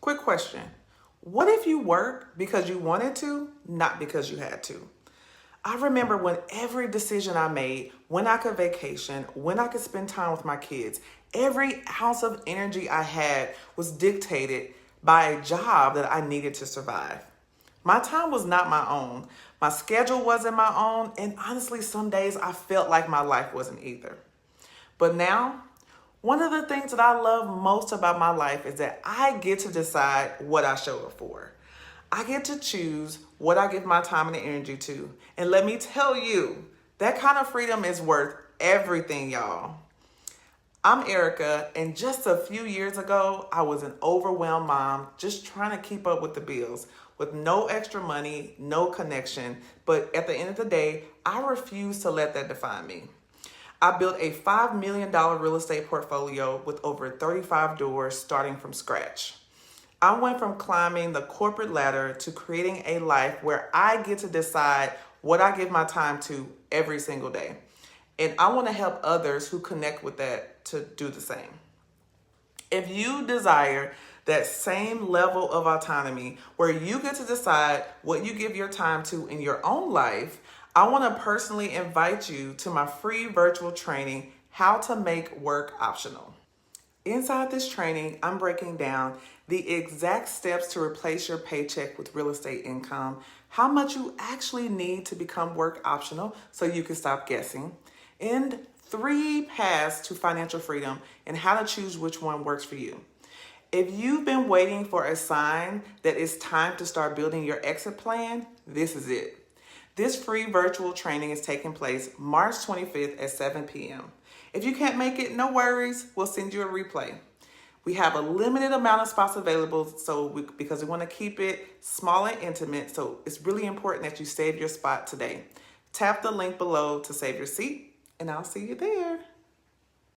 Quick question. What if you work because you wanted to, not because you had to? I remember when every decision I made, when I could vacation, when I could spend time with my kids, every ounce of energy I had was dictated by a job that I needed to survive. My time was not my own. My schedule wasn't my own. And honestly, some days I felt like my life wasn't either. But now, one of the things that I love most about my life is that I get to decide what I show up for. I get to choose what I give my time and energy to. And let me tell you, that kind of freedom is worth everything, y'all. I'm Erica, and just a few years ago, I was an overwhelmed mom just trying to keep up with the bills with no extra money, no connection. But at the end of the day, I refuse to let that define me. I built a $5 million real estate portfolio with over 35 doors starting from scratch. I went from climbing the corporate ladder to creating a life where I get to decide what I give my time to every single day. And I want to help others who connect with that to do the same. If you desire that same level of autonomy where you get to decide what you give your time to in your own life, I want to personally invite you to my free virtual training, How to Make Work Optional. Inside this training, I'm breaking down the exact steps to replace your paycheck with real estate income, how much you actually need to become work optional so you can stop guessing, and 3 paths to financial freedom and how to choose which one works for you. If you've been waiting for a sign that it's time to start building your exit plan, this is it. This free virtual training is taking place March 25th at 7 p.m. If you can't make it, no worries. We'll send you a replay. We have a limited amount of spots available because we want to keep it small and intimate. So it's really important that you save your spot today. Tap the link below to save your seat, and I'll see you there.